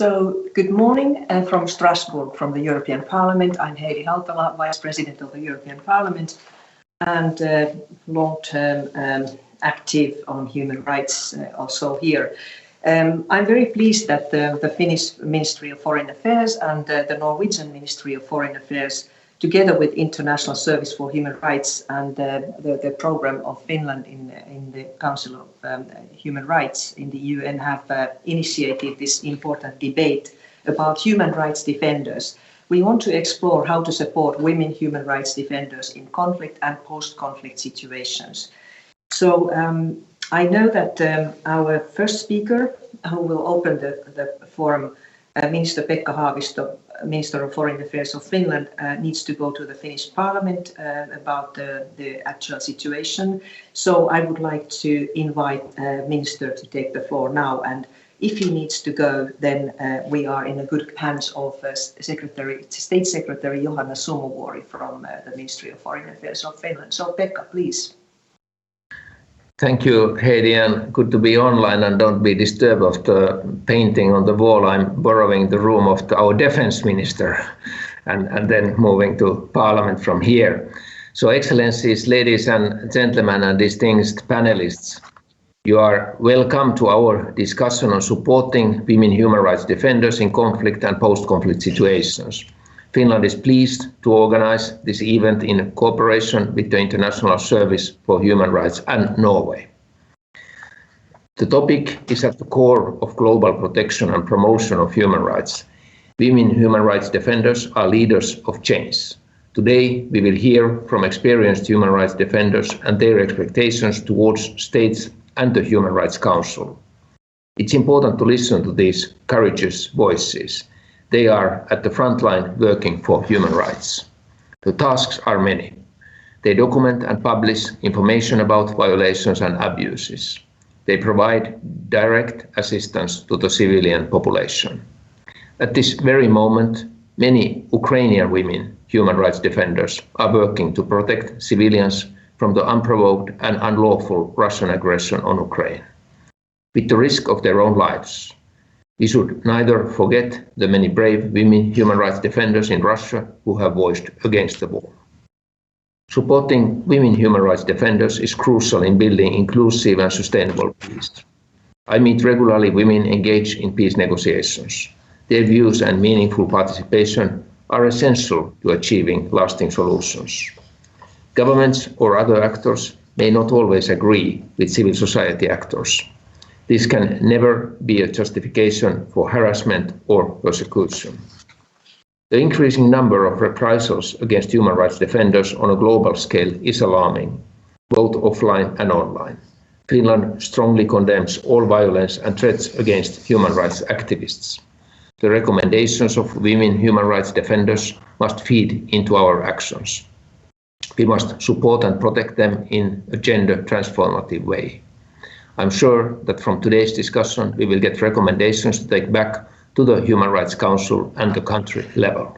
So, good morning from Strasbourg, from the European Parliament. I'm Heidi Hautala, Vice President of the European Parliament and long-term active on human rights also here. I'm very pleased that the Finnish Ministry of Foreign Affairs and the Norwegian Ministry of Foreign Affairs, together with International Service for Human Rights and the program of Finland in the Council of Human Rights in the UN, have initiated this important debate about human rights defenders. We want to explore how to support women human rights defenders in conflict and post-conflict situations. So I know that our first speaker, who will open the forum, Minister Pekka Haavisto, Minister of Foreign Affairs of Finland, needs to go to the Finnish Parliament about the actual situation. So I would like to invite Minister to take the floor now. And if he needs to go, then we are in a good hands of State Secretary Johanna Sumuvuori from the Ministry of Foreign Affairs of Finland. So Pekka, please. Thank you, Heidi, and good to be online, and don't be disturbed of the painting on the wall. I'm borrowing the room of our defense minister and then moving to Parliament from here. So, Excellencies, ladies and gentlemen, and distinguished panelists, you are welcome to our discussion on supporting women human rights defenders in conflict and post-conflict situations. Finland is pleased to organize this event in cooperation with the International Service for Human Rights and Norway. The topic is at the core of global protection and promotion of human rights. Women human rights defenders are leaders of change. Today, we will hear from experienced human rights defenders and their expectations towards states and the Human Rights Council. It's important to listen to these courageous voices. They are at the front line working for human rights. The tasks are many. They document and publish information about violations and abuses. They provide direct assistance to the civilian population. At this very moment, many Ukrainian women human rights defenders are working to protect civilians from the unprovoked and unlawful Russian aggression on Ukraine, with the risk of their own lives. We should neither forget the many brave women human rights defenders in Russia who have voiced against the war. Supporting women human rights defenders is crucial in building inclusive and sustainable peace. I meet regularly women engaged in peace negotiations. Their views and meaningful participation are essential to achieving lasting solutions. Governments or other actors may not always agree with civil society actors. This can never be a justification for harassment or persecution. The increasing number of reprisals against human rights defenders on a global scale is alarming, both offline and online. Finland strongly condemns all violence and threats against human rights activists. The recommendations of women human rights defenders must feed into our actions. We must support and protect them in a gender transformative way. I'm sure that from today's discussion we will get recommendations to take back to the Human Rights Council and the country level.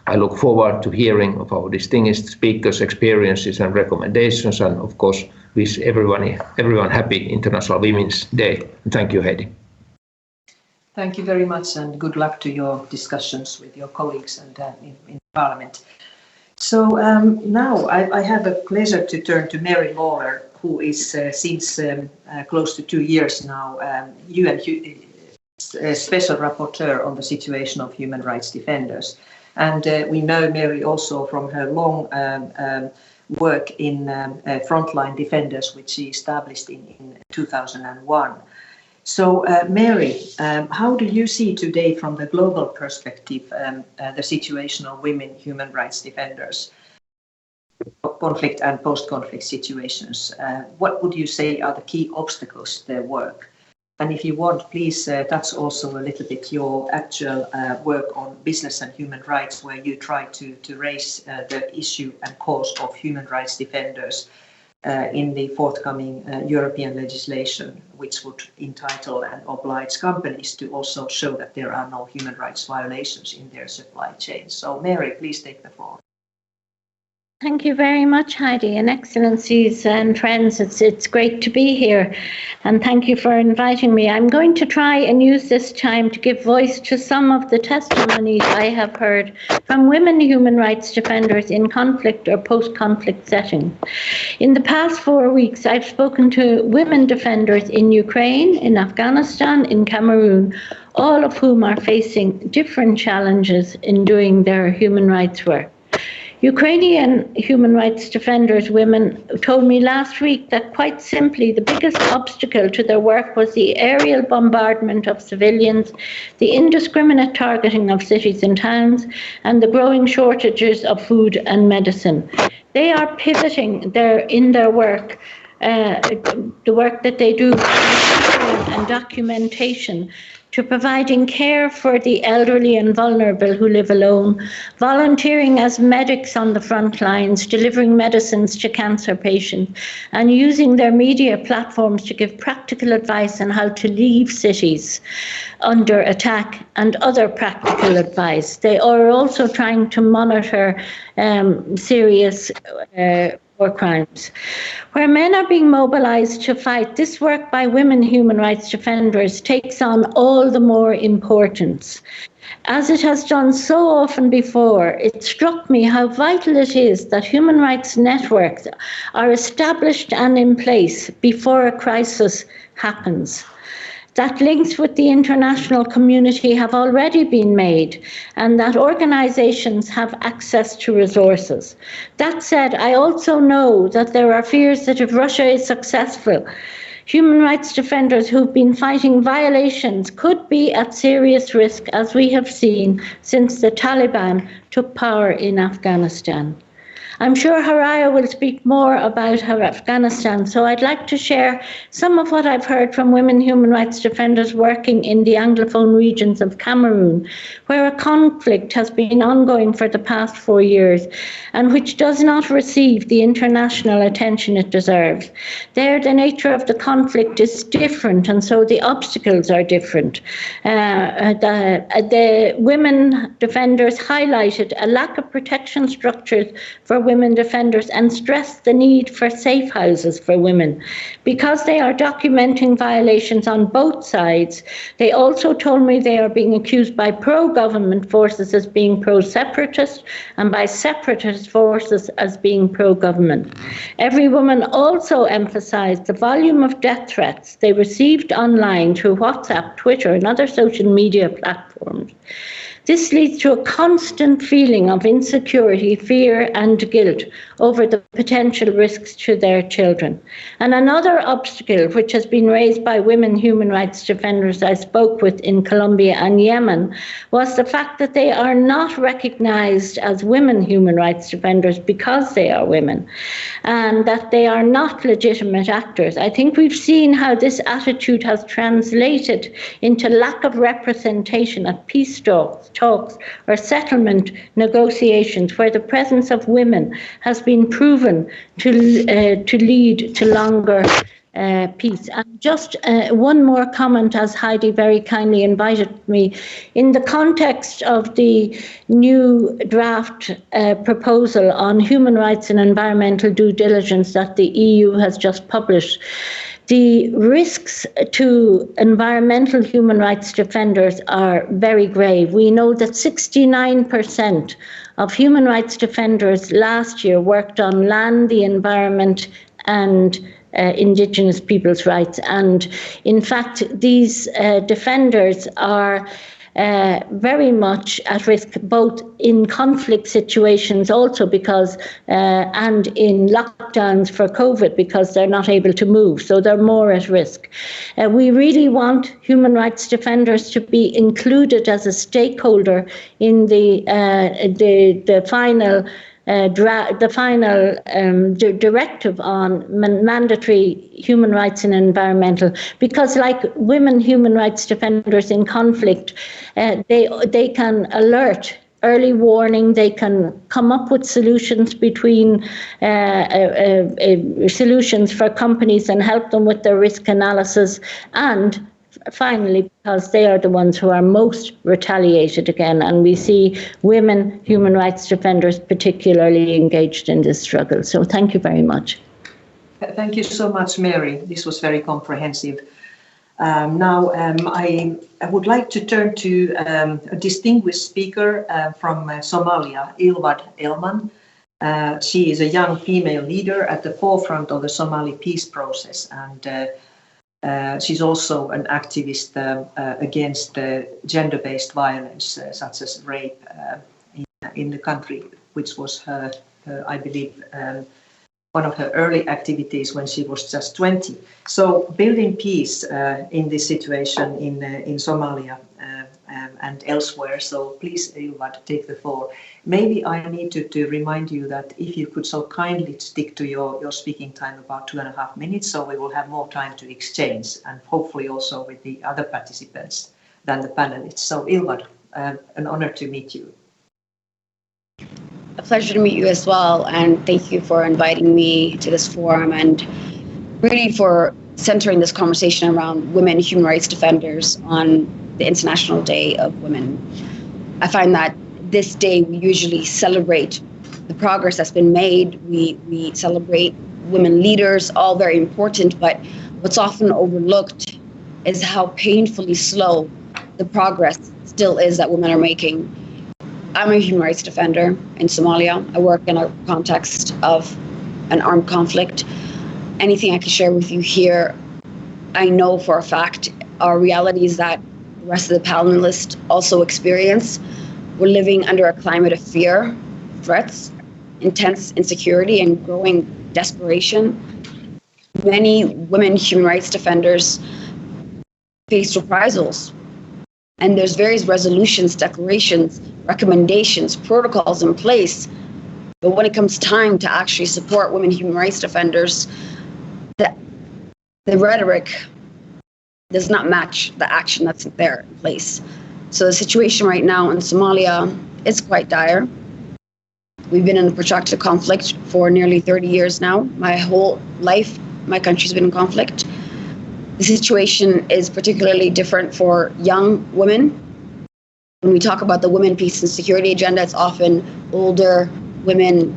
I look forward to hearing of our distinguished speakers' experiences and recommendations, and of course wish everyone happy International Women's Day. Thank you, Heidi. Thank you very much, and good luck to your discussions with your colleagues and in Parliament. So now I have a pleasure to turn to Mary Lawler, who is since close to 2 years now UN Special Rapporteur on the situation of human rights defenders. And we know Mary also from her long work in Frontline Defenders, which she established in 2001. So Mary, how do you see today from the global perspective the situation of women human rights defenders, conflict and post-conflict situations? What would you say are the key obstacles to their work? And if you want, please touch also a little bit your actual work on business and human rights, where you try to raise the issue and cause of human rights defenders in the forthcoming European legislation, which would entitle and oblige companies to also show that there are no human rights violations in their supply chain. So Mary, please take the floor. Thank you very much, Heidi, and Excellencies and friends. It's great to be here, and thank you for inviting me. I'm going to try and use this time to give voice to some of the testimonies I have heard from women human rights defenders in conflict or post-conflict settings. In the past 4 weeks, I've spoken to women defenders in Ukraine, in Afghanistan, in Cameroon, all of whom are facing different challenges in doing their human rights work. Ukrainian human rights defenders, women, told me last week that quite simply the biggest obstacle to their work was the aerial bombardment of civilians, the indiscriminate targeting of cities and towns, and the growing shortages of food and medicine. They are pivoting in their work, the work that they do, and documentation, to providing care for the elderly and vulnerable who live alone, volunteering as medics on the front lines, delivering medicines to cancer patients, and using their media platforms to give practical advice on how to leave cities under attack and other practical advice. They are also trying to monitor serious war crimes. Where men are being mobilized to fight, this work by women human rights defenders takes on all the more importance. As it has done so often before, it struck me how vital it is that human rights networks are established and in place before a crisis happens. That links with the international community have already been made, and that organizations have access to resources. That said, I also know that there are fears that if Russia is successful, human rights defenders who've been fighting violations could be at serious risk, as we have seen since the Taliban took power in Afghanistan. I'm sure Haraya will speak more about Afghanistan, so I'd like to share some of what I've heard from women human rights defenders working in the Anglophone regions of Cameroon, where a conflict has been ongoing for the past 4 years and which does not receive the international attention it deserves. There, the nature of the conflict is different, and so the obstacles are different. The women defenders highlighted a lack of protection structures for women defenders and stressed the need for safe houses for women. Because they are documenting violations on both sides, they also told me they are being accused by pro-government forces as being pro-separatist and by separatist forces as being pro-government. Every woman also emphasized the volume of death threats they received online through WhatsApp, Twitter, and other social media platforms. This leads to a constant feeling of insecurity, fear, and guilt over the potential risks to their children. And another obstacle which has been raised by women human rights defenders I spoke with in Colombia and Yemen was the fact that they are not recognized as women human rights defenders because they are women, and that they are not legitimate actors. I think we've seen how this attitude has translated into lack of representation at peace talks or settlement negotiations, where the presence of women has been proven to lead to longer peace. And just one more comment, as Heidi very kindly invited me. In the context of the new draft proposal on human rights and environmental due diligence that the EU has just published, the risks to environmental human rights defenders are very grave. We know that 69% of human rights defenders last year worked on land, the environment, and Indigenous people's rights. And in fact, these defenders are very much at risk, both in conflict situations also because, and in lockdowns for COVID, because they're not able to move, so they're more at risk. We really want human rights defenders to be included as a stakeholder in the final directive on mandatory human rights and environmental, because like women human rights defenders in conflict, they can alert, early warning, they can come up with solutions between solutions for companies and help them with their risk analysis, and finally, because they are the ones who are most retaliated again, and we see women human rights defenders particularly engaged in this struggle. So thank you very much. Thank you so much, Mary. This was very comprehensive. Now I would like to turn to a distinguished speaker from Somalia, Ilwad Elman. She is a young female leader at the forefront of the Somali peace process, and she's also an activist against gender-based violence, such as rape in the country, which was her I believe, one of her early activities when she was just 20. So building peace in this situation in Somalia and elsewhere. So please, Ilwad, take the floor. Maybe I need to remind you that if you could so kindly stick to your speaking time, about 2.5 minutes, so we will have more time to exchange, and hopefully also with the other participants than the panelists. So Ilwad, an honor to meet you. A pleasure to meet you as well, and thank you for inviting me to this forum and really for centering this conversation around women human rights defenders on the International Day of Women. I find that this day we usually celebrate the progress that's been made. We celebrate women leaders, all very important, but what's often overlooked is how painfully slow the progress still is that women are making. I'm a human rights defender in Somalia. I work in a context of an armed conflict. Anything I can share with you here, I know for a fact are realities that the rest of the panelists also experience. We're living under a climate of fear, threats, intense insecurity, and growing desperation. Many women human rights defenders face reprisals. And there's various resolutions, declarations, recommendations, protocols in place. But when it comes time to actually support women human rights defenders, the rhetoric does not match the action that's there in place. So the situation right now in Somalia is quite dire. We've been in a protracted conflict for nearly 30 years now. My whole life, my country's been in conflict. The situation is particularly different for young women. When we talk about the women, peace and security agenda, it's often older women,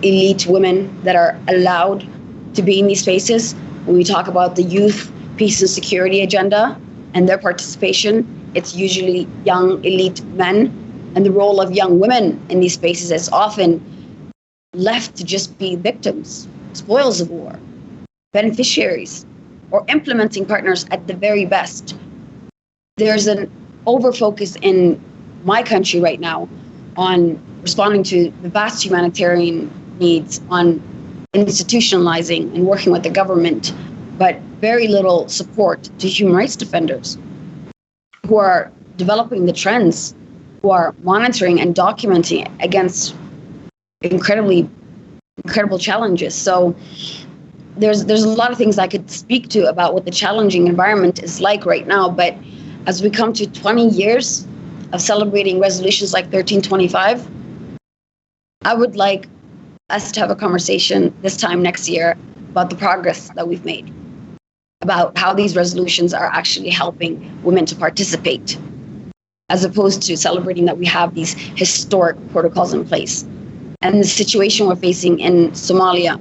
elite women that are allowed to be in these spaces. When we talk about the youth, peace and security agenda and their participation, it's usually young, elite men. And the role of young women in these spaces is often left to just be victims, spoils of war, beneficiaries, or implementing partners at the very best. There's an overfocus in my country right now on responding to the vast humanitarian needs, on institutionalizing and working with the government, but very little support to human rights defenders who are developing the trends, who are monitoring and documenting against incredible challenges. So there's a lot of things I could speak to about what the challenging environment is like right now, but as we come to 20 years of celebrating resolutions like 1325, I would like us to have a conversation this time next year about the progress that we've made, about how these resolutions are actually helping women to participate, as opposed to celebrating that we have these historic protocols in place. And the situation we're facing in Somalia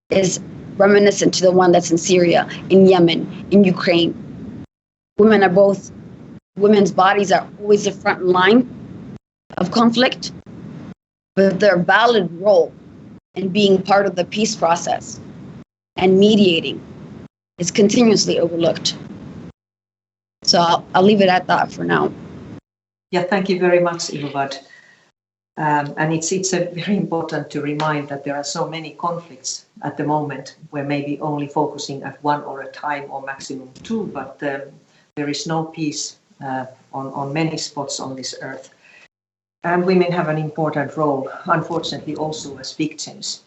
is reminiscent to the one that's in Syria, in Yemen, in Ukraine. Women's bodies are always the front line of conflict, but their valid role in being part of the peace process and mediating is continuously overlooked. So I'll leave it at that for now. Yeah, thank you very much, Ilwad. And it's very important to remind that there are so many conflicts at the moment. We're maybe only focusing at one or a time or maximum two, but there is no peace on many spots on this earth. And women have an important role, unfortunately, also as victims.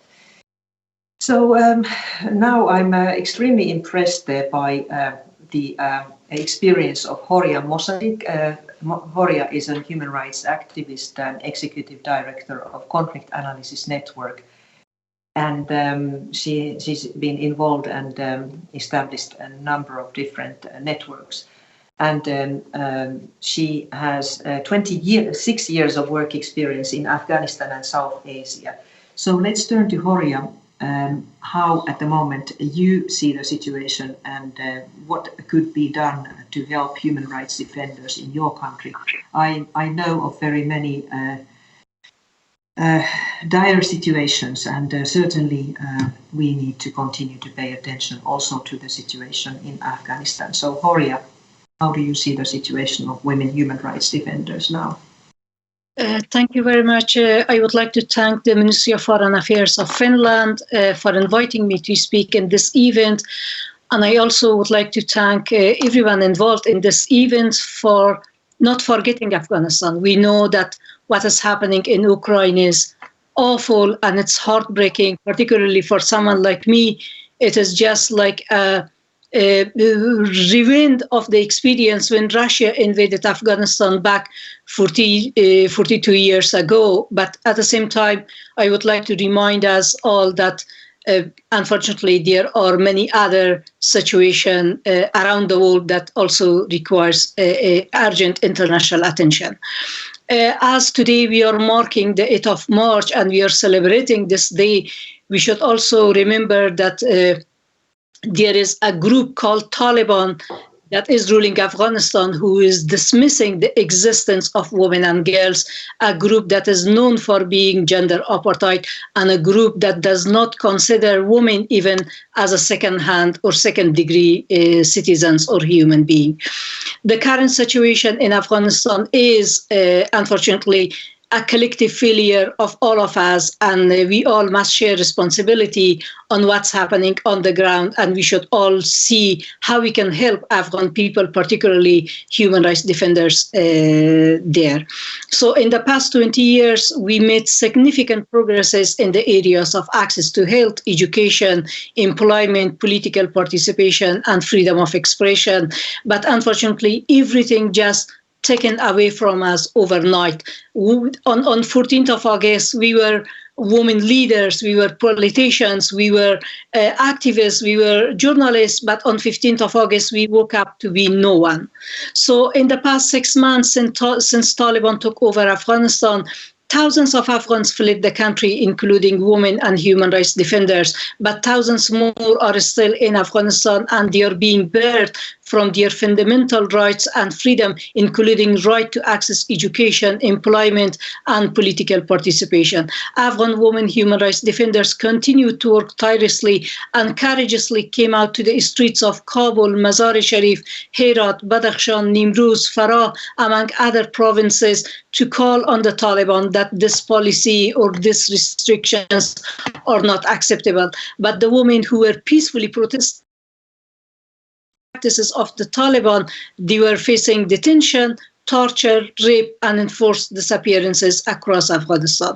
So now I'm extremely impressed by the experience of Horia Mosadik. Horia is a human rights activist and executive director of Conflict Analysis Network. and she's been involved and established a number of different networks. And she has 6 years of work experience in Afghanistan and South Asia. So let's turn to Horia. How at the moment you see the situation and what could be done to help human rights defenders in your country. I know of very many dire situations, and certainly we need to continue to pay attention also to the situation in Afghanistan. So Horia, how do you see the situation of women human rights defenders now? Thank you very much. I would like to thank the Ministry of Foreign Affairs of Finland for inviting me to speak in this event. And I also would like to thank everyone involved in this event for not forgetting Afghanistan. We know that what is happening in Ukraine is awful and it's heartbreaking, particularly for someone like me. It is just like a rewind of the experience when Russia invaded Afghanistan back 42 years ago. But at the same time, I would like to remind us all that unfortunately there are many other situations around the world that also requires urgent international attention. As today we are marking the 8th of March and we are celebrating this day, we should also remember that there is a group called Taliban that is ruling Afghanistan, who is dismissing the existence of women and girls, a group that is known for being gender apartheid, and a group that does not consider women even as a second-hand or second-degree citizens or human beings. The current situation in Afghanistan is, unfortunately, a collective failure of all of us, and we all must share responsibility on what's happening on the ground, and we should all see how we can help Afghan people, particularly human rights defenders there. So in the past 20 years, we made significant progresses in the areas of access to health, education, employment, political participation, and freedom of expression. But unfortunately, everything just taken away from us overnight. On 14th of August, we were women leaders, we were politicians, we were activists, we were journalists, but on 15th of August, we woke up to be no one. So in the past 6 months since Taliban took over Afghanistan, thousands of Afghans fled the country, including women and human rights defenders, but thousands more are still in Afghanistan, and they are being barred from their fundamental rights and freedom, including right to access education, employment, and political participation. Afghan women human rights defenders continue to work tirelessly and courageously came out to the streets of Kabul, Mazar-e-Sharif, Herat, Badakhshan, Nimruz, Farah, among other provinces, to call on the Taliban that this policy or these restrictions are not acceptable. But the women who were peacefully protesting practices of the Taliban, they were facing detention, torture, rape, and enforced disappearances across Afghanistan.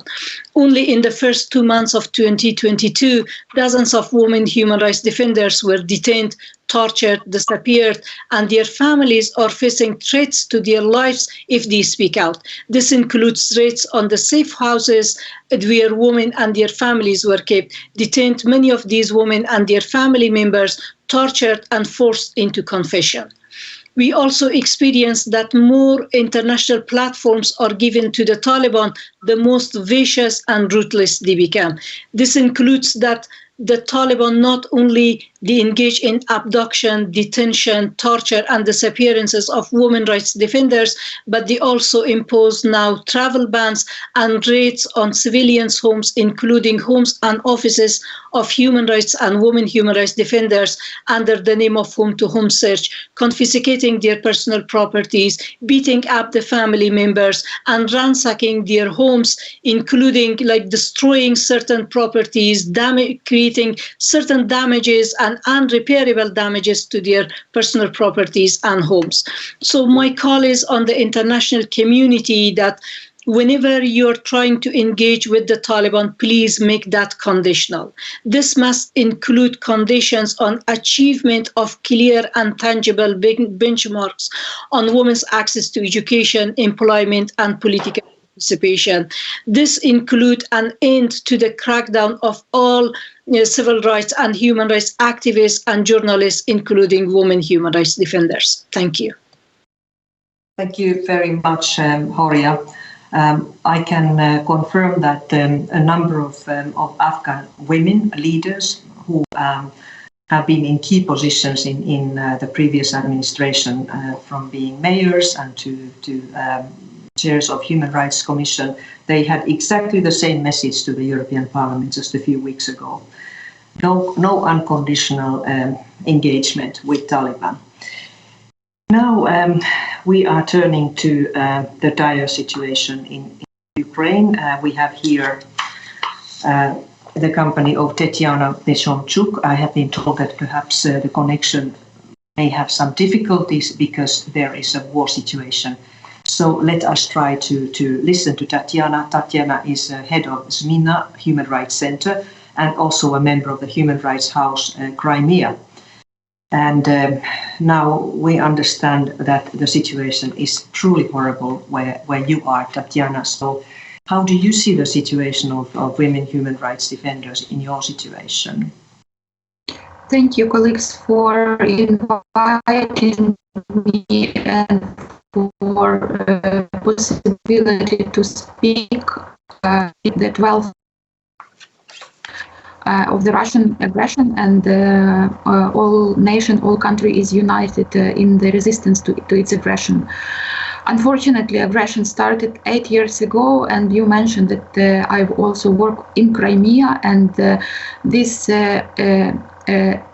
Only in the first 2 months of 2022, dozens of women human rights defenders were detained, tortured, disappeared, and their families are facing threats to their lives if they speak out. This includes threats on the safe houses where women and their families were kept, detained many of these women and their family members, tortured and forced into confession. We also experienced that more international platforms are given to the Taliban, the most vicious and ruthless they become. This includes that the Taliban not only they engage in abduction, detention, torture, and disappearances of women rights defenders, but they also impose now travel bans and raids on civilians' homes, including homes and offices of human rights and women human rights defenders under the name of home-to-home search, confiscating their personal properties, beating up the family members, and ransacking their homes, including like destroying certain properties, creating certain damages and unrepairable damages to their personal properties and homes. So my call is on the international community that whenever you're trying to engage with the Taliban, please make that conditional. This must include conditions on achievement of clear and tangible benchmarks on women's access to education, employment, and political participation. This includes an end to the crackdown of all civil rights and human rights activists and journalists, including women human rights defenders. Thank you. Thank you very much, Horia. I can confirm that a number of Afghan women leaders who have been in key positions in the previous administration, from being mayors and to chairs of Human Rights Commission, they had exactly the same message to the European Parliament just a few weeks ago. No unconditional engagement with Taliban. Now we are turning to the dire situation in Ukraine. We have here the company of Tetiana Neshonchuk. I have been told that perhaps the connection may have some difficulties because there is a war situation. So let us try to listen to Tatiana. Tatiana is head of Zmina Human Rights Center and also a member of the Human Rights House Crimea. And now we understand that the situation is truly horrible where you are, Tatiana. So how do you see the situation of women human rights defenders in your situation? Thank you, colleagues, for inviting me and for possibility to speak in the 12th of the Russian aggression, and all country is united in the resistance to its aggression. Unfortunately, aggression started 8 years ago, and you mentioned that I've also worked in Crimea, and this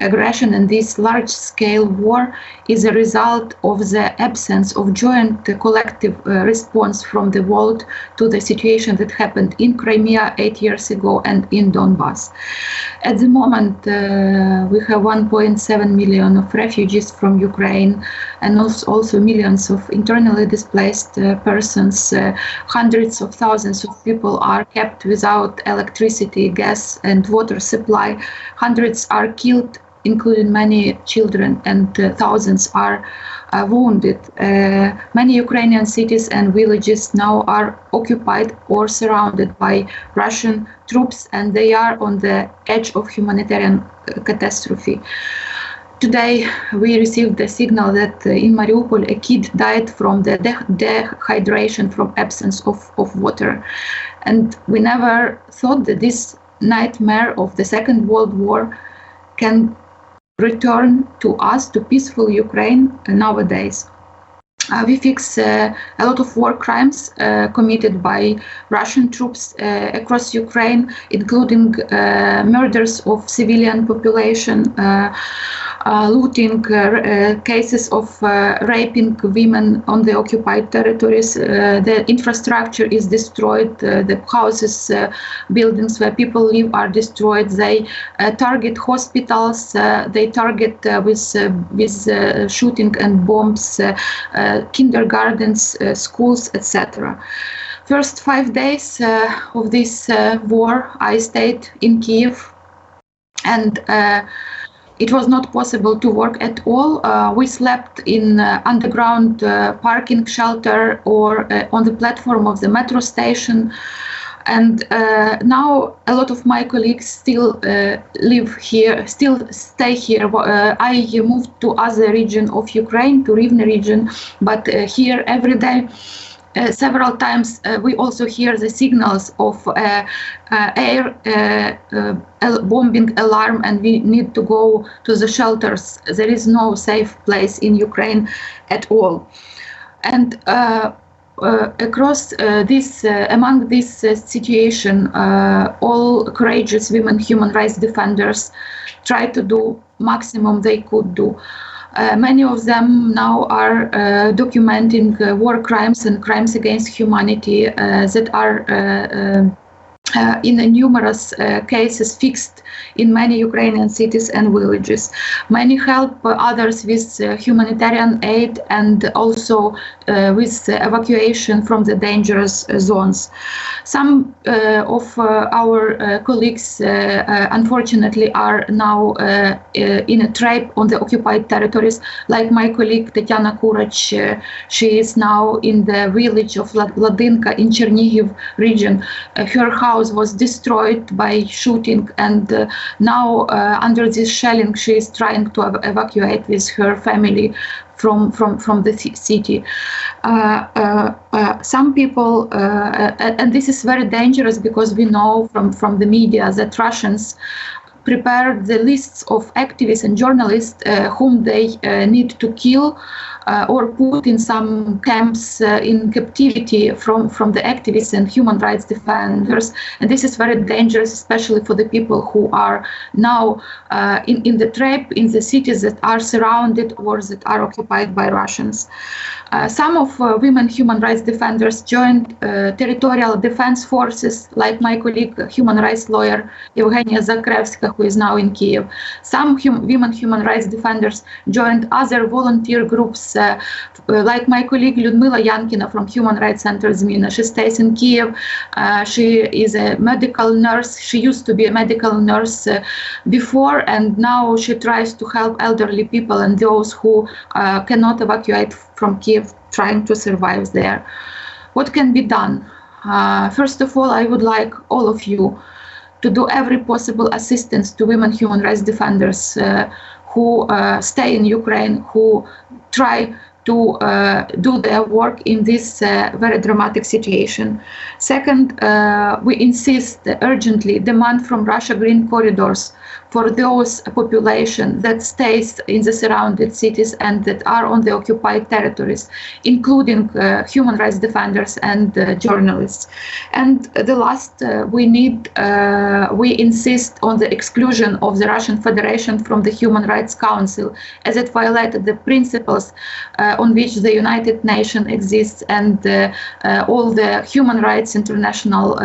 aggression and this large-scale war is a result of the absence of joint collective response from the world to the situation that happened in Crimea 8 years ago and in Donbass. At the moment, we have 1.7 million of refugees from Ukraine, and also millions of internally displaced persons. Hundreds of thousands of people are kept without electricity, gas, and water supply. Hundreds are killed, including many children, and thousands are wounded. Many Ukrainian cities and villages now are occupied or surrounded by Russian troops, and they are on the edge of humanitarian catastrophe. Today, we received the signal that in Mariupol, a kid died from the dehydration from absence of water. And we never thought that this nightmare of the Second World War can return to us, to peaceful Ukraine nowadays. We fix a lot of war crimes committed by Russian troops across Ukraine, including murders of civilian population, looting, cases of raping women on the occupied territories. The infrastructure is destroyed. The houses, buildings where people live are destroyed. They target hospitals. They target with shooting and bombs kindergartens, schools, etc. First 5 days of this war, I stayed in Kiev, and it was not possible to work at all. We slept in underground parking shelter or on the platform of the metro station. And now a lot of my colleagues still live here, still stay here. I moved to other region of Ukraine, to Rivne region, but here every day, several times, we also hear the signals of air bombing alarm, and we need to go to the shelters. There is no safe place in Ukraine at all. And across among this situation, all courageous women human rights defenders try to do maximum they could do. Many of them now are documenting war crimes and crimes against humanity that are in numerous cases fixed in many Ukrainian cities and villages. Many help others with humanitarian aid and also with evacuation from the dangerous zones. Some of our colleagues unfortunately are now in a trap on the occupied territories, like my colleague Tatiana Kurach. She is now in the village of Ladinka in Chernihiv region. Her house was destroyed by shooting, and now under this shelling she is trying to evacuate with her family from the city. Some people, and this is very dangerous because we know from the media that Russians prepare the lists of activists and journalists whom they need to kill or put in some camps in captivity from the activists and human rights defenders. And this is very dangerous, especially for the people who are now in the trap in the cities that are surrounded or that are occupied by Russians. Some of women human rights defenders joined territorial defense forces, like my colleague, human rights lawyer Evgenia Zakrevska, who is now in Kiev. Some women human rights defenders joined other volunteer groups, like my colleague Lyudmila Yankina from Human Rights Center Zmina. She stays in Kiev. She is a medical nurse. She used to be a medical nurse before, and now she tries to help elderly people and those who cannot evacuate from Kiev, trying to survive there. What can be done? First of all, I would like all of you to do every possible assistance to women human rights defenders who stay in Ukraine, who try to do their work in this very dramatic situation. Second, we insist urgently, demand from Russia green corridors for those population that stays in the surrounded cities and that are on the occupied territories, including human rights defenders and journalists. And the last, we insist on the exclusion of the Russian Federation from the Human Rights Council, as it violated the principles on which the United Nations exists and all the human rights international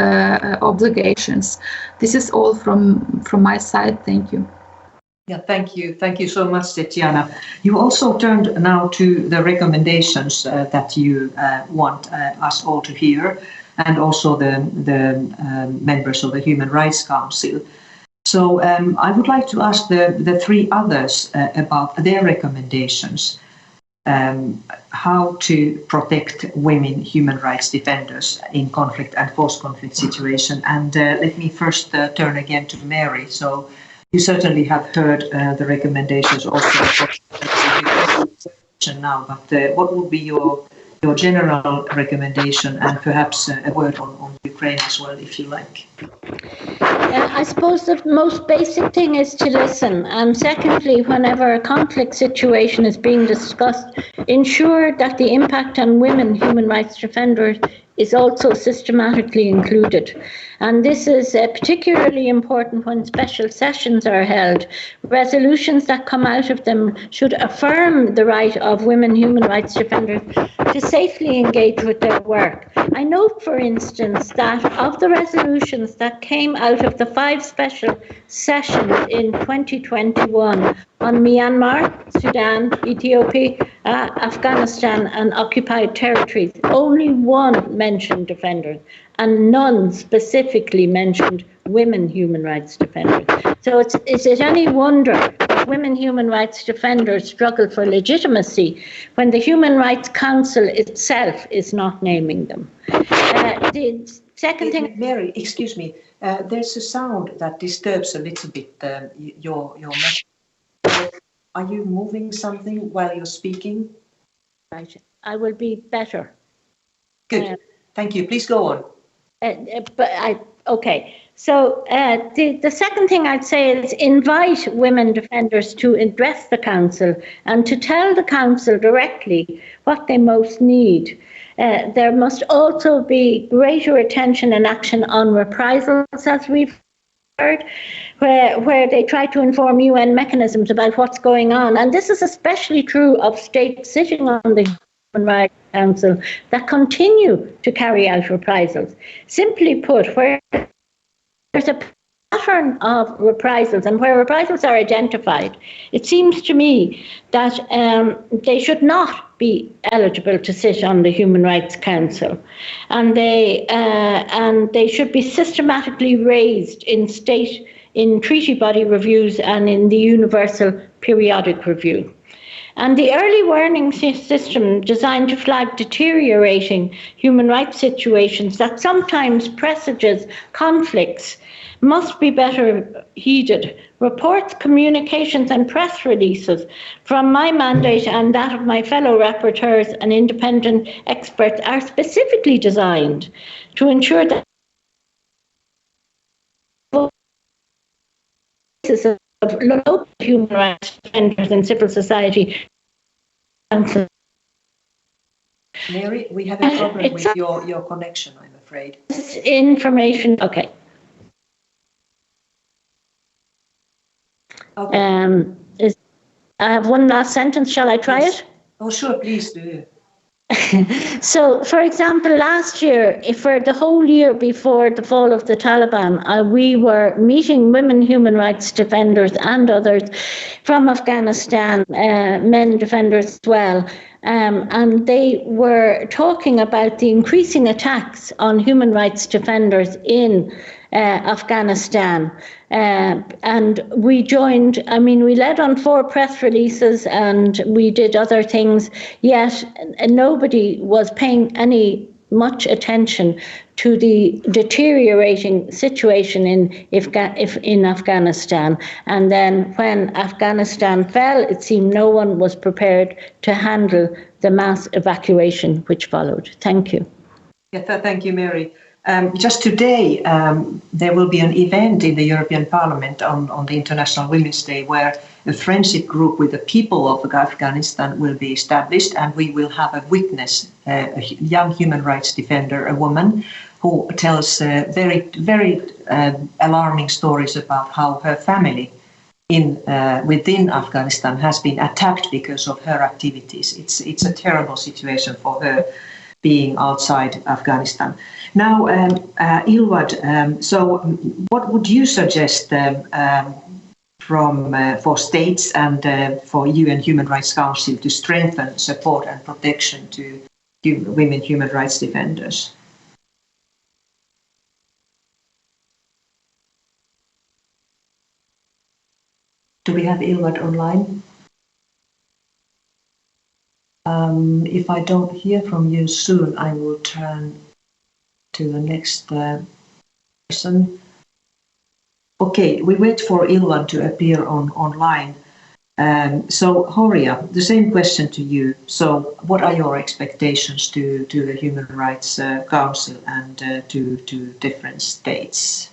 obligations. This is all from my side. Thank you. Yeah, thank you. Thank you so much, Tetiana. You also turned now to the recommendations that you want us all to hear, and also the members of the Human Rights Council. So I would like to ask the three others about their recommendations. How to protect women human rights defenders in conflict and post-conflict situation. And let me first turn again to Mary. So you certainly have heard the recommendations also now, but what would be your general recommendation, and perhaps a word on Ukraine as well, if you like? I suppose the most basic thing is to listen. And secondly, whenever a conflict situation is being discussed, ensure that the impact on women human rights defenders is also systematically included. And this is particularly important when special sessions are held. Resolutions that come out of them should affirm the right of women human rights defenders to safely engage with their work. I note, for instance, that of the resolutions that came out of the 5 special sessions in 2021 on Myanmar, Sudan, Ethiopia, Afghanistan and occupied territories, only 1 mentioned defenders and none specifically mentioned women human rights defenders. So is it any wonder that women human rights defenders struggle for legitimacy when the Human Rights Council itself is not naming them? The second thing... Mary, excuse me, there's a sound that disturbs a little bit your message. Are you moving something while you're speaking? Right, I will be better. Good, thank you. Please go on. Okay, so the second thing I'd say is invite women defenders to address the Council and to tell the Council directly what they most need. There must also be greater attention and action on reprisals, as we've heard, where they try to inform UN mechanisms about what's going on. And this is especially true of states sitting on the Human Rights Council that continue to carry out reprisals. Simply put, where there's a pattern of reprisals, and where reprisals are identified, it seems to me that they should not be eligible to sit on the Human Rights Council, and they should be systematically raised in treaty body reviews and in the Universal Periodic Review. And the early warning system designed to flag deteriorating human rights situations that sometimes presages conflicts must be better heeded. Reports, communications and press releases from my mandate and that of my fellow rapporteurs and independent experts are specifically designed to ensure that of local human rights defenders and civil society. Mary, we have a problem with your connection, I'm afraid. Information, okay. Okay. I have one last sentence. Shall I try it? Oh, sure, please do. So, for example, last year, for the whole year before the fall of the Taliban, we were meeting women human rights defenders and others from Afghanistan, men defenders as well, and they were talking about the increasing attacks on human rights defenders in Afghanistan. And we joined, we led on 4 press releases and we did other things, yet nobody was paying much attention to the deteriorating situation in Afghanistan. And then when Afghanistan fell, it seemed no one was prepared to handle the mass evacuation which followed. Thank you. Yeah, thank you, Mary. Just today, there will be an event in the European Parliament on the International Women's Day where a friendship group with the people of Afghanistan will be established, and we will have a witness, a young human rights defender, a woman, who tells very, very alarming stories about how her family within Afghanistan has been attacked because of her activities. It's a terrible situation for her being outside Afghanistan. Now, Ilwad, so what would you suggest for states and for UN Human Rights Council to strengthen support and protection to women human rights defenders? Do we have Ilwad online? If I don't hear from you soon, I will turn to the next person. Okay, we wait for Ilwan to appear online. So, Horia, the same question to you. So, what are your expectations to the Human Rights Council and to different states?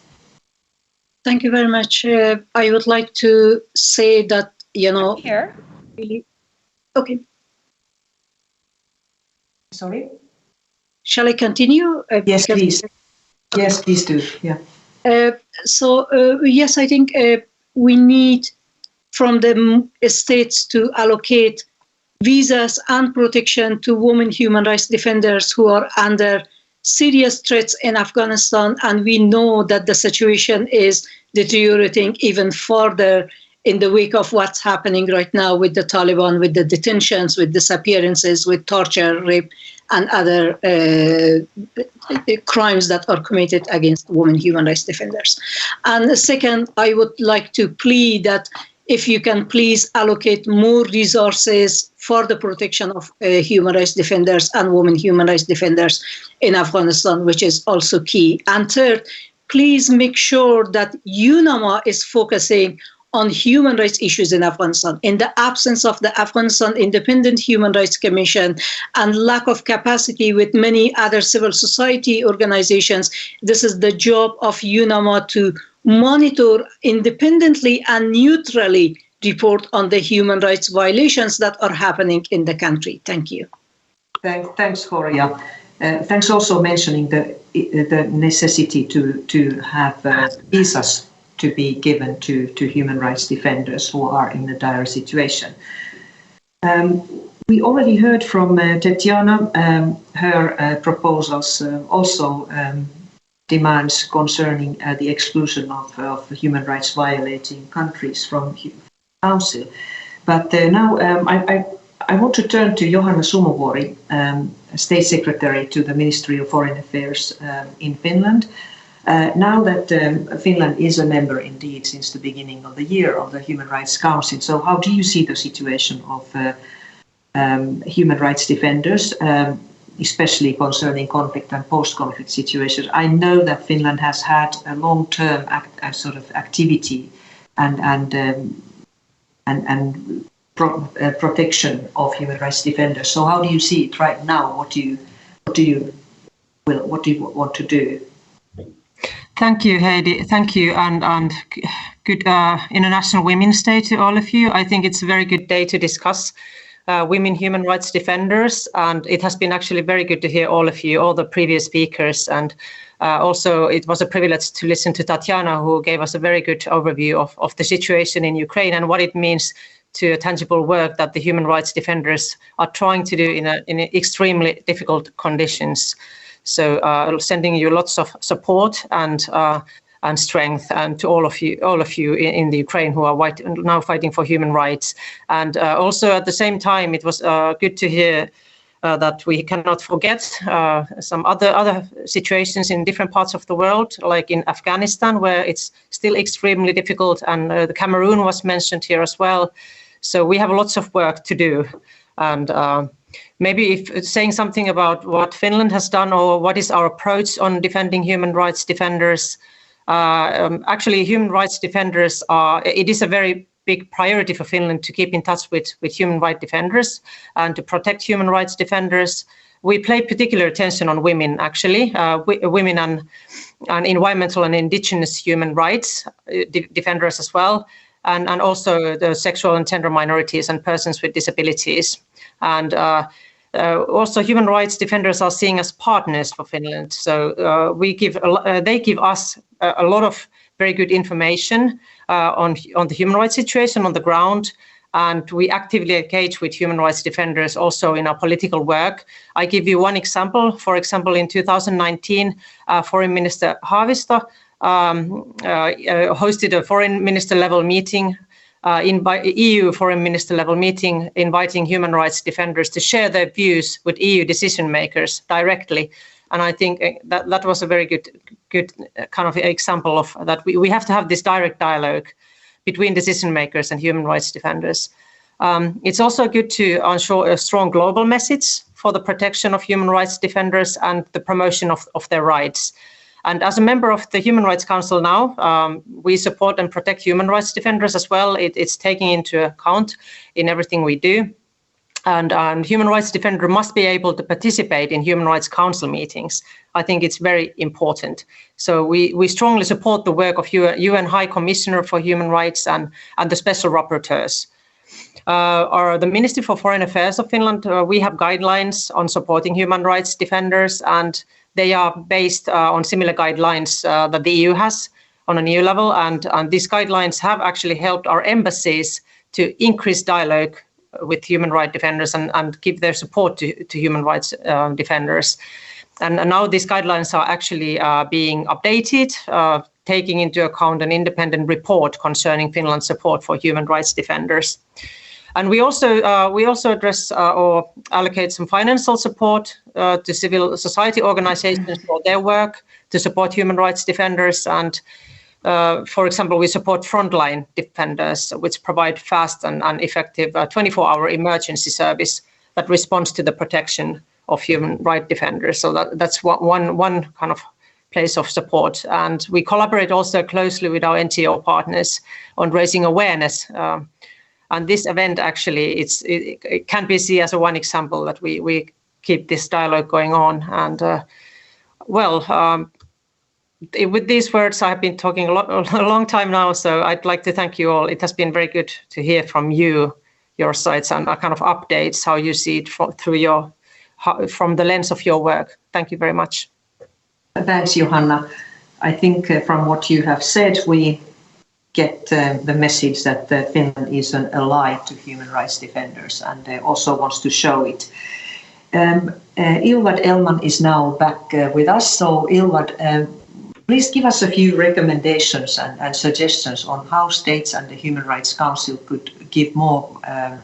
Thank you very much. I would like to say that, Here. Really, okay. Sorry? Shall I continue? Yes, please. Yes, please do. Yeah. Yes, I think we need from the states to allocate visas and protection to women human rights defenders who are under serious threats in Afghanistan. And we know that the situation is deteriorating even further in the wake of what's happening right now with the Taliban, with the detentions, with disappearances, with torture, rape, and other crimes that are committed against women human rights defenders. And second, I would like to plead that if you can please allocate more resources for the protection of human rights defenders and women human rights defenders in Afghanistan, which is also key. And third, please make sure that UNAMA is focusing on human rights issues in Afghanistan. In the absence of the Afghanistan Independent Human Rights Commission and lack of capacity with many other civil society organizations, this is the job of UNAMA to monitor independently and neutrally report on the human rights violations that are happening in the country. Thank you. Thanks, Horia. Thanks also mentioning the necessity to have visas to be given to human rights defenders who are in a dire situation. We already heard from Tetiana. Her proposals also demands concerning the exclusion of human rights violating countries from the Council. But now I want to turn to Johanna Sumovuori, State Secretary to the Ministry of Foreign Affairs in Finland. Now that Finland is a member indeed since the beginning of the year of the Human Rights Council, so how do you see the situation of human rights defenders, especially concerning conflict and post-conflict situations? I know that Finland has had a long-term sort of activity and protection of human rights defenders. So how do you see it right now? What do you want to do? Thank you, Heidi. Thank you, and good International Women's Day to all of you. I think it's a very good day to discuss women human rights defenders, and it has been actually very good to hear all of you, all the previous speakers, and also it was a privilege to listen to Tatiana, who gave us a very good overview of the situation in Ukraine and what it means to tangible work that the human rights defenders are trying to do in extremely difficult conditions. So sending you lots of support and strength, and to all of you in the Ukraine who are now fighting for human rights. And also at the same time, it was good to hear that we cannot forget some other situations in different parts of the world, like in Afghanistan, where it's still extremely difficult, and the Cameroon was mentioned here as well. So we have lots of work to do. And maybe if saying something about what Finland has done, or what is our approach on defending human rights defenders. Actually, human rights defenders it is a very big priority for Finland to keep in touch with human rights defenders and to protect human rights defenders. We pay particular attention on women, actually, women and environmental and indigenous human rights defenders as well, and also the sexual and gender minorities and persons with disabilities. And also human rights defenders are seen as partners for Finland. So they give us a lot of very good information on the human rights situation on the ground, and we actively engage with human rights defenders also in our political work. I give you one example. For example, in 2019, Foreign Minister Haavisto hosted a foreign minister level meeting, EU foreign minister level meeting, inviting human rights defenders to share their views with EU decision makers directly. And I think that was a very good kind of example of that. We have to have this direct dialogue between decision makers and human rights defenders. It's also good to ensure a strong global message for the protection of human rights defenders and the promotion of their rights. And as a member of the Human Rights Council now, we support and protect human rights defenders as well. It's taken into account in everything we do. And human rights defender must be able to participate in Human Rights Council meetings. I think it's very important. So we strongly support the work of UN High Commissioner for Human Rights and the Special Rapporteurs. The Ministry for Foreign Affairs of Finland, we have guidelines on supporting human rights defenders, and they are based on similar guidelines that the EU has on an EU level. And these guidelines have actually helped our embassies to increase dialogue with human rights defenders and give their support to human rights defenders. And now these guidelines are actually being updated, taking into account an independent report concerning Finland's support for human rights defenders. And we also address or allocate some financial support to civil society organizations for their work to support human rights defenders. And for example, we support frontline defenders, which provide fast and effective 24-hour emergency service that responds to the protection of human rights defenders. So that's one kind of place of support. And we collaborate also closely with our NGO partners on raising awareness. And this event actually, it can be seen as one example that we keep this dialogue going on. And with these words, I've been talking a long time now, so I'd like to thank you all. It has been very good to hear from your sides and kind of updates, how you see it from the lens of your work. Thank you very much. Thanks, Johanna. I think from what you have said, we get the message that Finland is an ally to human rights defenders and also wants to show it. Ilvad Elman is now back with us. So Ilvad, Please give us a few recommendations and suggestions on how states and the Human Rights Council could give more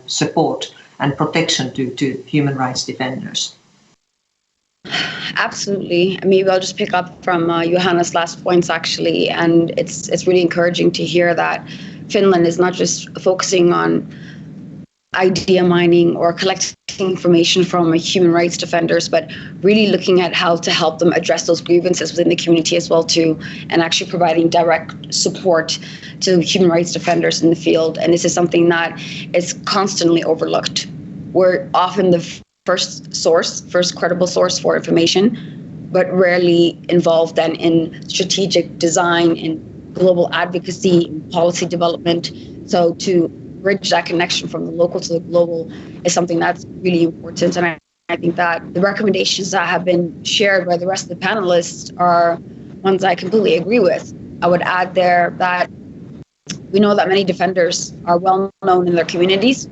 support and protection to human rights defenders. Absolutely. Maybe I'll just pick up from Johanna's last points, actually. And it's really encouraging to hear that Finland is not just focusing on idea mining or collecting information from human rights defenders, but really looking at how to help them address those grievances within the community as well too, and actually providing direct support to human rights defenders in the field. And this is something that is constantly overlooked. We're often the first credible source for information, but rarely involved then in strategic design, in global advocacy, in policy development. So to bridge that connection from the local to the global is something that's really important. And I think that the recommendations that have been shared by the rest of the panelists are ones I completely agree with. I would add there that we know that many defenders are well known in their communities.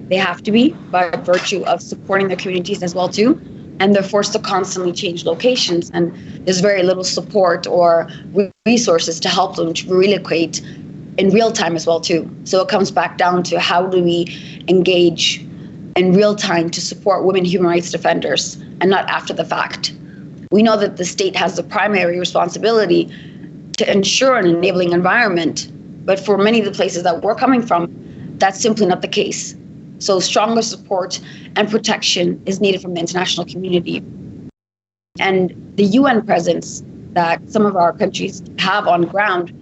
They have to be by virtue of supporting their communities as well too. And they're forced to constantly change locations, and there's very little support or resources to help them to relocate in real time as well too. So it comes back down to how do we engage in real time to support women human rights defenders and not after the fact. We know that the state has the primary responsibility to ensure an enabling environment, but for many of the places that we're coming from, that's simply not the case. So stronger support and protection is needed from the international community. And the UN presence that some of our countries have on ground,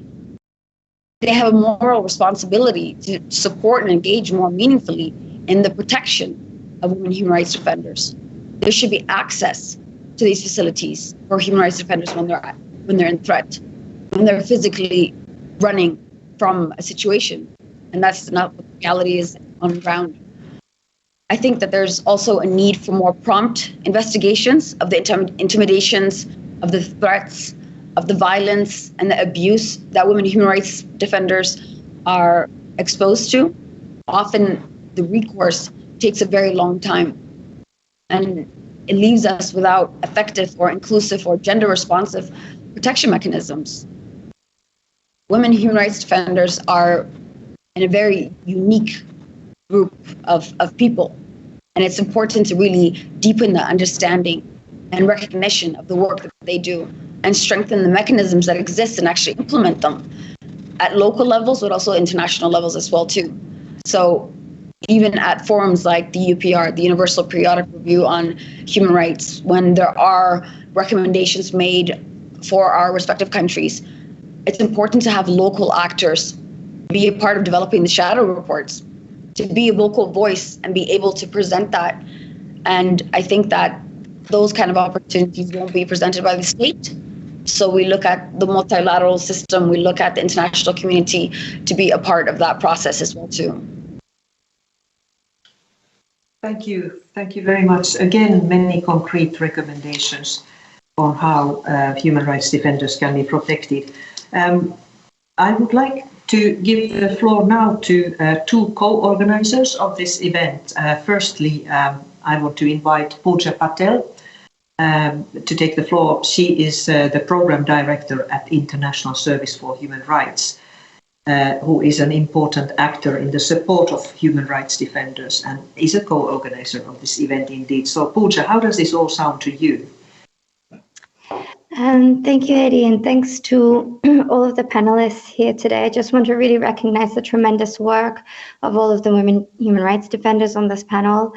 they have a moral responsibility to support and engage more meaningfully in the protection of women human rights defenders. There should be access to these facilities for human rights defenders when they're in threat, when they're physically running from a situation. And that's not what the reality is on the ground. I think that there's also a need for more prompt investigations of the intimidations, of the threats, of the violence and the abuse that women human rights defenders are exposed to. Often the recourse takes a very long time, and it leaves us without effective or inclusive or gender responsive protection mechanisms. Women human rights defenders are in a very unique group of people, and it's important to really deepen the understanding and recognition of the work that they do and strengthen the mechanisms that exist and actually implement them at local levels, but also international levels as well too. So even at forums like the UPR, the Universal Periodic Review on Human Rights, when there are recommendations made for our respective countries, it's important to have local actors be a part of developing the shadow reports, to be a vocal voice and be able to present that. And I think that those kind of opportunities won't be presented by the state. So we look at the multilateral system, we look at the international community to be a part of that process as well too. Thank you. Thank you very much. Again, many concrete recommendations on how human rights defenders can be protected. I would like to give the floor now to two co-organizers of this event. Firstly, I want to invite Pooja Patel to take the floor. She is the program director at International Service for Human Rights, who is an important actor in the support of human rights defenders and is a co-organizer of this event indeed. So Pooja, how does this all sound to you? Thank you, Heidi, and thanks to all of the panelists here today. I just want to really recognize the tremendous work of all of the women human rights defenders on this panel.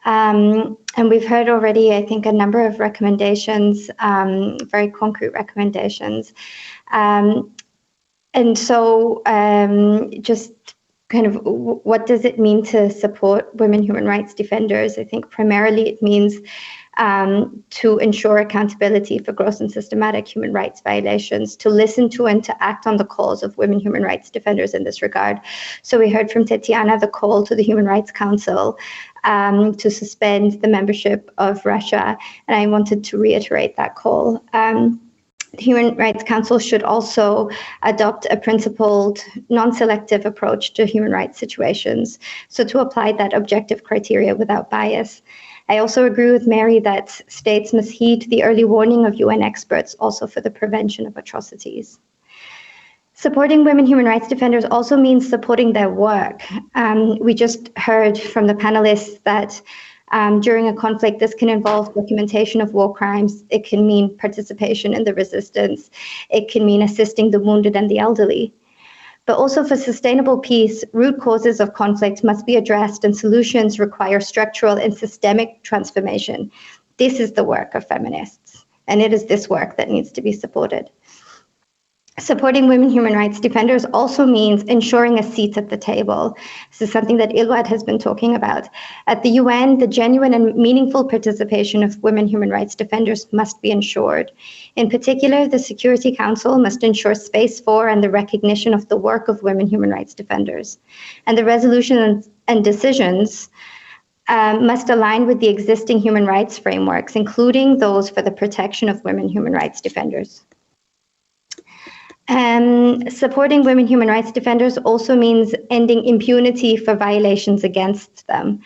And we've heard already, I think, a number of recommendations, very concrete recommendations. And so just kind of what does it mean to support women human rights defenders? I think primarily it means to ensure accountability for gross and systematic human rights violations, to listen to and to act on the calls of women human rights defenders in this regard. So we heard from Tetiana the call to the Human Rights Council to suspend the membership of Russia, and I wanted to reiterate that call. The Human Rights Council should also adopt a principled, non-selective approach to human rights situations, so to apply that objective criteria without bias. I also agree with Mary that states must heed the early warning of UN experts also for the prevention of atrocities. Supporting women human rights defenders also means supporting their work. We just heard from the panelists that during a conflict, this can involve documentation of war crimes. It can mean participation in the resistance. It can mean assisting the wounded and the elderly. But also for sustainable peace, root causes of conflict must be addressed and solutions require structural and systemic transformation. This is the work of feminists, and it is this work that needs to be supported. Supporting women human rights defenders also means ensuring a seat at the table. This is something that Ilwad has been talking about. At the UN, the genuine and meaningful participation of women human rights defenders must be ensured. In particular, the Security Council must ensure space for and the recognition of the work of women human rights defenders. And the resolutions and decisions must align with the existing human rights frameworks, including those for the protection of women human rights defenders. Supporting women human rights defenders also means ending impunity for violations against them.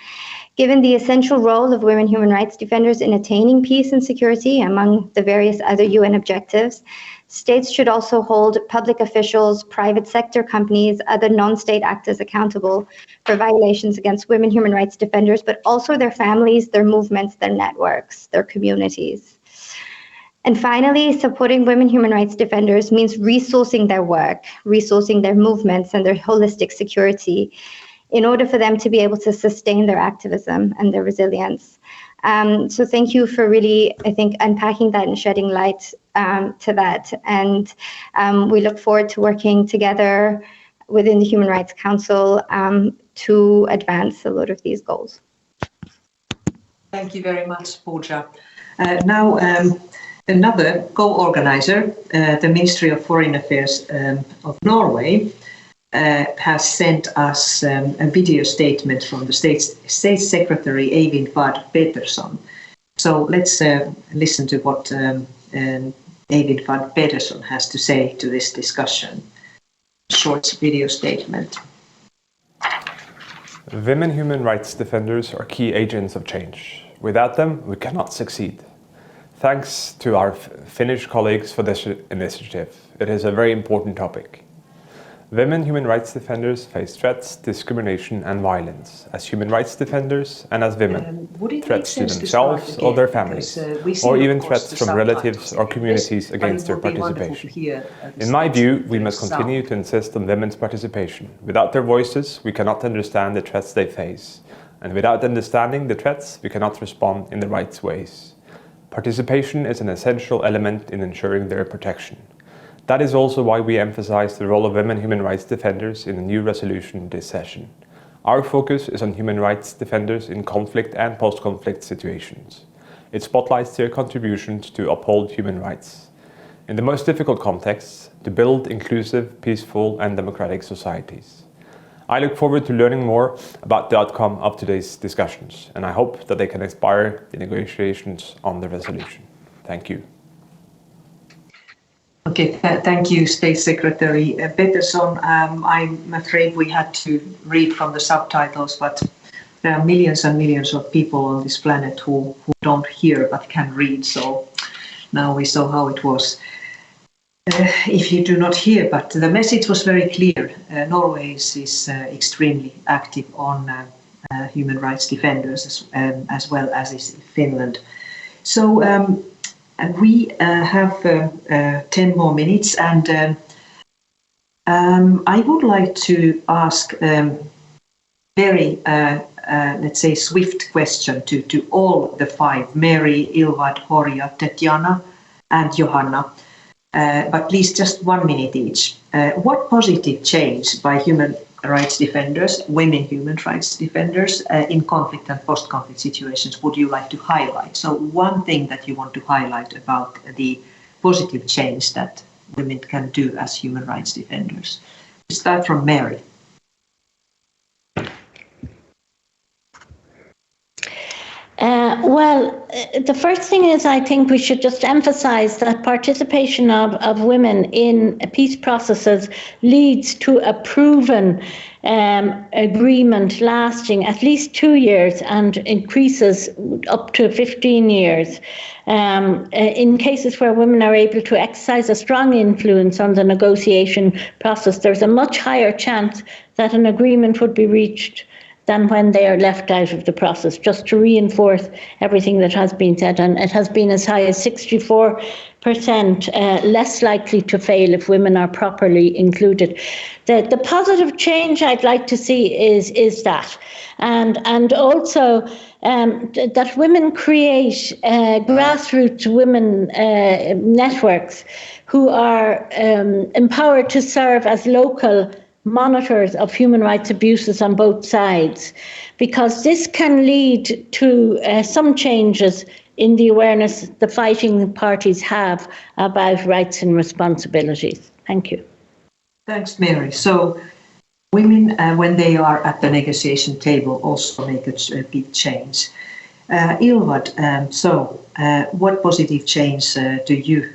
Given the essential role of women human rights defenders in attaining peace and security among the various other UN objectives, states should also hold public officials, private sector companies, other non-state actors accountable for violations against women human rights defenders, but also their families, their movements, their networks, their communities. And finally, supporting women human rights defenders means resourcing their work, resourcing their movements and their holistic security in order for them to be able to sustain their activism and their resilience. So thank you for really, I think, unpacking that and shedding light to that. And we look forward to working together within the Human Rights Council to advance a lot of these goals. Thank you very much, Pooja. Now, another co-organizer, the Ministry of Foreign Affairs of Norway, has sent us a video statement from the State Secretary Eivind Vard Petersson. So let's listen to what Eivind Vard Petersson has to say to this discussion. Short video statement. Women human rights defenders are key agents of change. Without them, we cannot succeed. Thanks to our Finnish colleagues for this initiative. It is a very important topic. Women human rights defenders face threats, discrimination and violence as human rights defenders and as women, threats to themselves or their families, or even threats from relatives or communities against their participation. In my view, we must continue to insist on women's participation. Without their voices, we cannot understand the threats they face. And without understanding the threats, we cannot respond in the right ways. Participation is an essential element in ensuring their protection. That is also why we emphasize the role of women human rights defenders in the new resolution this session. Our focus is on human rights defenders in conflict and post-conflict situations. It spotlights their contributions to uphold human rights. In the most difficult contexts, to build inclusive, peaceful and democratic societies. I look forward to learning more about the outcome of today's discussions, and I hope that they can inspire the negotiations on the resolution. Thank you. Okay, thank you, State Secretary Petersson. I'm afraid we had to read from the subtitles, but there are millions and millions of people on this planet who don't hear but can read, so now we saw how it was. If you do not hear, but the message was very clear. Norway is extremely active on human rights defenders as well as is Finland. So we have 10 more minutes, and I would like to ask very, let's say, swift question to all the five, Mary, Ilvad, Horia, Tetjana, and Johanna. But please, just 1 minute each. What positive change by human rights defenders, women human rights defenders, in conflict and post-conflict situations would you like to highlight? So one thing that you want to highlight about the positive change that women can do as human rights defenders. We start from Mary. The first thing is I think we should just emphasize that participation of women in peace processes leads to a proven agreement lasting at least 2 years and increases up to 15 years. In cases where women are able to exercise a strong influence on the negotiation process, there's a much higher chance that an agreement would be reached than when they are left out of the process, just to reinforce everything that has been said. And it has been as high as 64% less likely to fail if women are properly included. The positive change I'd like to see is that. And also that women create grassroots women networks who are empowered to serve as local monitors of human rights abuses on both sides, because this can lead to some changes in the awareness the fighting parties have about rights and responsibilities. Thank you. Thanks, Mary. So women, when they are at the negotiation table, also make a big change. Ilvad, what positive change do you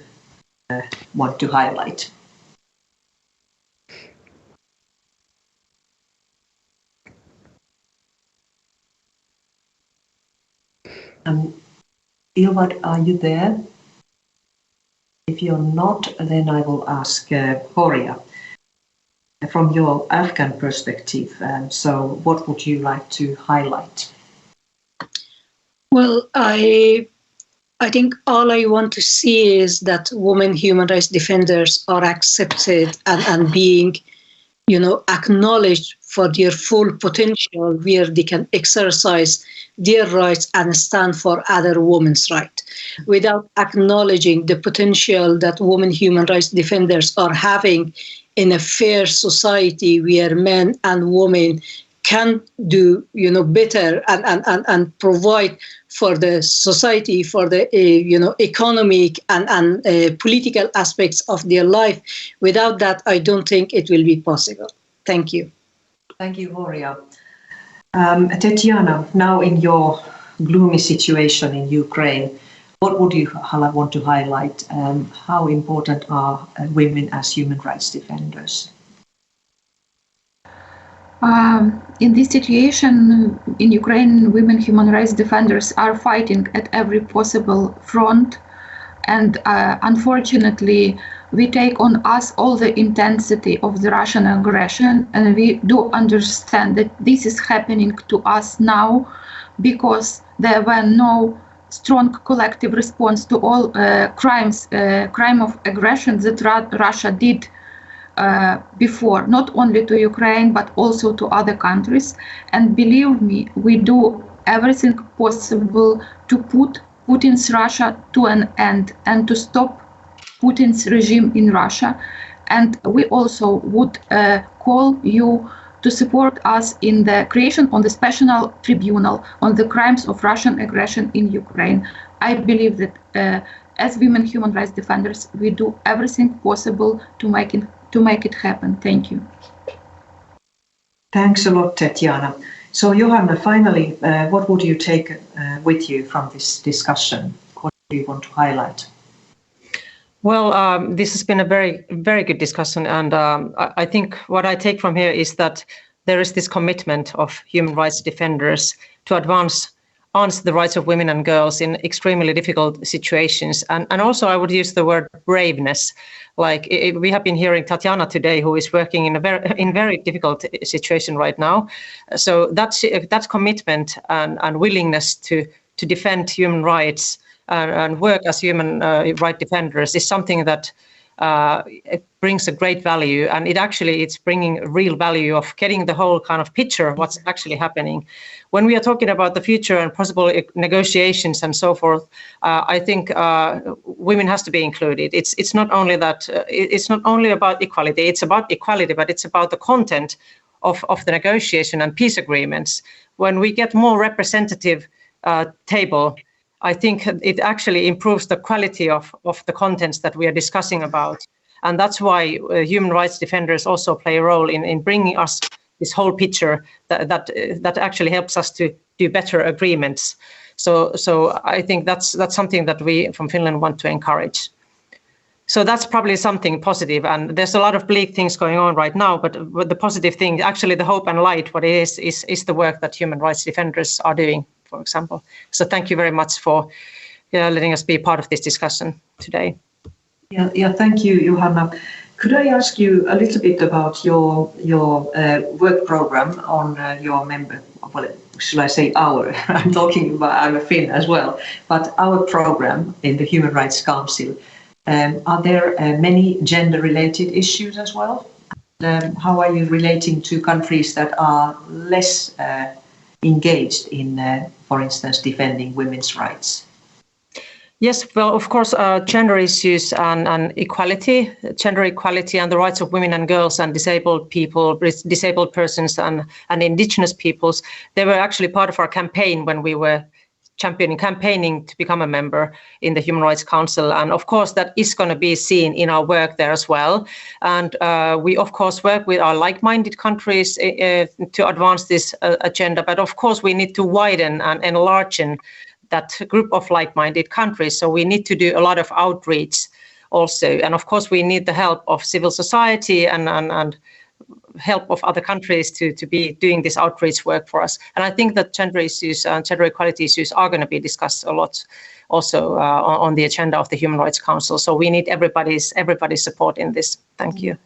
want to highlight? Ilvad, are you there? If you're not, then I will ask Horia. From your Afghan perspective, so what would you like to highlight? Well, I think all I want to see is that women human rights defenders are accepted and being, acknowledged for their full potential, where they can exercise their rights and stand for other women's rights, without acknowledging the potential that women human rights defenders are having in a fair society where men and women can do, better and provide for the society, for the, economic and political aspects of their life. Without that, I don't think it will be possible. Thank you. Thank you, Horia. Tetiana, now in your gloomy situation in Ukraine, what would you want to highlight? How important are women as human rights defenders? In this situation in Ukraine, women human rights defenders are fighting at every possible front, and unfortunately we take on us all the intensity of the Russian aggression, and we do understand that this is happening to us now because there were no strong collective response to all crime of aggression that Russia did before, not only to Ukraine, but also to other countries. And believe me, we do everything possible to put Putin's Russia to an end and to stop Putin's regime in Russia. And we also would call you to support us in the creation of the special tribunal on the crimes of Russian aggression in Ukraine. I believe that as women human rights defenders, we do everything possible to make it happen. Thank you. Thanks a lot, Tetiana. So, Johanna, finally, what would you take with you from this discussion? What do you want to highlight? Well, this has been a very, very good discussion, and I think what I take from here is that there is this commitment of human rights defenders to advance the rights of women and girls in extremely difficult situations. And also I would use the word braveness. Like we have been hearing Tatiana today, who is working in a very difficult situation right now. So that commitment and willingness to defend human rights and work as human right defenders is something that it brings a great value, and it's bringing real value of getting the whole kind of picture of what's actually happening. When we are talking about the future and possible negotiations and so forth, I think women has to be included. It's not only that it's not only about equality. It's about equality, but it's about the content of the negotiation and peace agreements. When we get more representative table, I think it actually improves the quality of the contents that we are discussing about. And that's why human rights defenders also play a role in bringing us this whole picture that actually helps us to do better agreements. So I think that's something that we from Finland want to encourage. So that's probably something positive, and there's a lot of bleak things going on right now, but the positive thing, actually the hope and light, what it is the work that human rights defenders are doing, for example. So thank you very much for letting us be part of this discussion today. Yeah, thank you, Johanna. Could I ask you a little bit about your work program on your member? Well, should I say our? I'm talking about, I'm a Finn as well, but our program in the Human Rights Council. Are there many gender-related issues as well? How are you relating to countries that are less engaged in, for instance, defending women's rights? Yes, well, of course, gender issues and equality, gender equality and the rights of women and girls and disabled people, disabled persons and indigenous peoples, they were actually part of our campaign when we were campaigning to become a member in the Human Rights Council. And of course, that is going to be seen in our work there as well. And we, of course, work with our like-minded countries to advance this agenda. But of course, we need to widen and enlarge that group of like-minded countries. So we need to do a lot of outreach also. And of course, we need the help of civil society and help of other countries to be doing this outreach work for us. And I think that gender issues and gender equality issues are going to be discussed a lot also on the agenda of the Human Rights Council. So we need everybody's support in this. Thank you.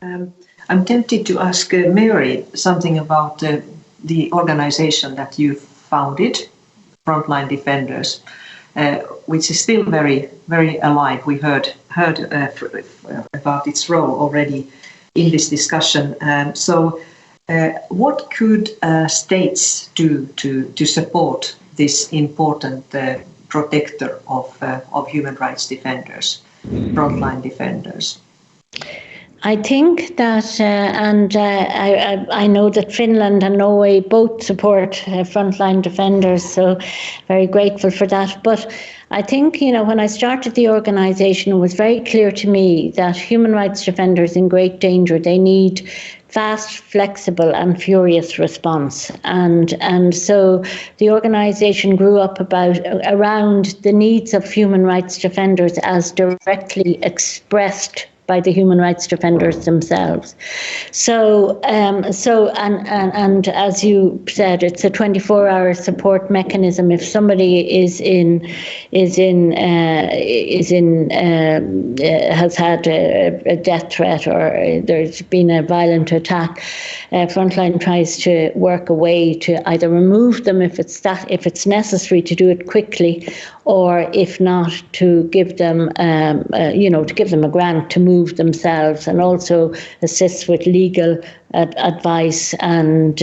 I'm tempted to ask Mary something about the organization that you founded, Frontline Defenders, which is still very, very alive. We heard about its role already in this discussion. So what could states do to support this important protector of human rights defenders, frontline defenders? I think that, and I know that Finland and Norway both support frontline defenders, so very grateful for that. But I think, when I started the organisation, it was very clear to me that human rights defenders in great danger, they need fast, flexible and furious response. And so the organisation grew up around the needs of human rights defenders as directly expressed by the human rights defenders themselves. So and as you said, it's a 24-hour support mechanism. If somebody has had a death threat or there's been a violent attack, Frontline tries to work a way to either remove them if it's necessary to do it quickly, or if not, to give them a grant to move themselves, and also assist with legal advice and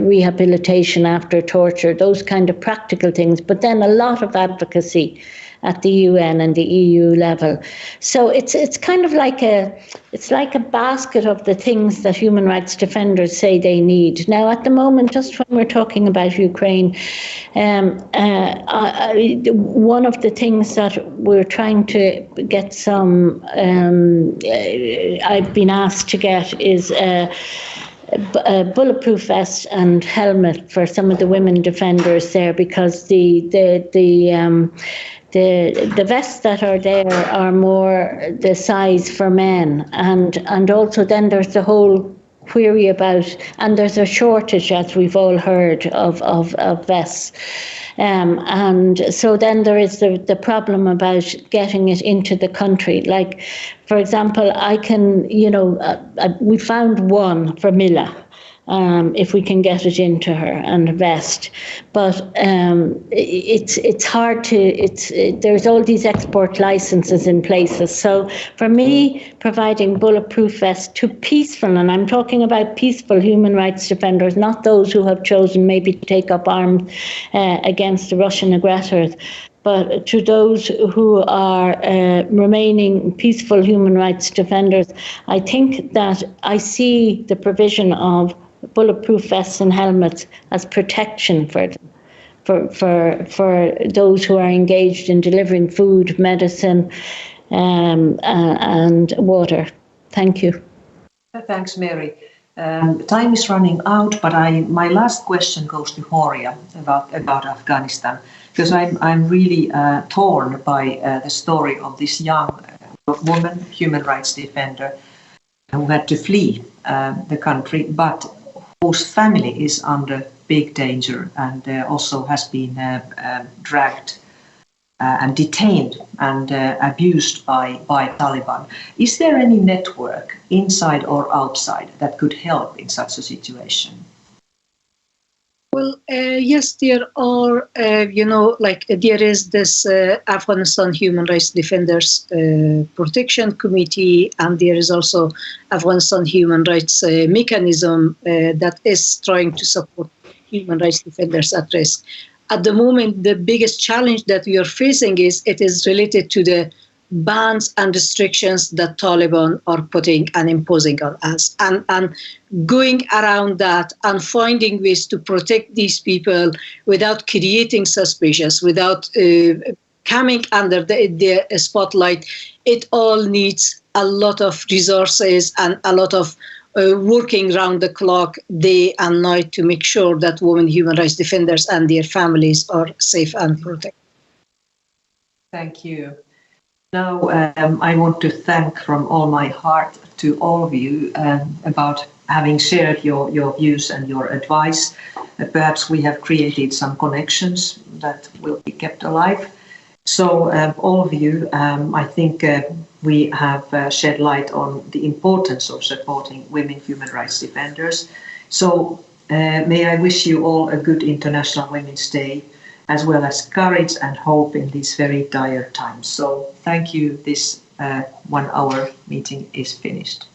rehabilitation after torture, those kind of practical things. But then a lot of advocacy at the UN and the EU level. So it's kind of like a basket of the things that human rights defenders say they need. Now, at the moment, just when we're talking about Ukraine, one of the things that we're trying to get some, I've been asked to get is a bulletproof vest and helmet for some of the women defenders there, because the vests that are there are more the size for men, and also then there's the whole query about, and there's a shortage, as we've all heard, of vests. And so then there is the problem about getting it into the country. Like, for example, we found one for Mila, if we can get it into her, and a vest. But it's hard there's all these export licenses in places. So for me, providing bulletproof vests to peaceful, and I'm talking about peaceful human rights defenders, not those who have chosen maybe to take up arms against the Russian aggressors, but to those who are remaining peaceful human rights defenders, I think that I see the provision of bulletproof vests and helmets as protection for them, for those who are engaged in delivering food, medicine, and water. Thank you. Thanks, Mary. Time is running out, but my last question goes to Horia about Afghanistan, because I'm really torn by the story of this young woman, human rights defender, who had to flee the country, but whose family is under big danger and also has been dragged and detained and abused by Taliban. Is there any network, inside or outside, that could help in such a situation? Well, yes, there are, there is this Afghanistan Human Rights Defenders Protection Committee, and there is also Afghanistan Human Rights Mechanism that is trying to support human rights defenders at risk. At the moment, the biggest challenge that we are facing is related to the bans and restrictions that Taliban are putting and imposing on us, and going around that and finding ways to protect these people without creating suspicions, without coming under the spotlight. It all needs a lot of resources and a lot of working round the clock, day and night, to make sure that women human rights defenders and their families are safe and protected. Thank you. Now, I want to thank from all my heart to all of you about having shared your views and your advice. Perhaps we have created some connections that will be kept alive. So all of you, I think we have shed light on the importance of supporting women human rights defenders. So may I wish you all a good International Women's Day, as well as courage and hope in these very dire times. So thank you. This 1 hour meeting is finished.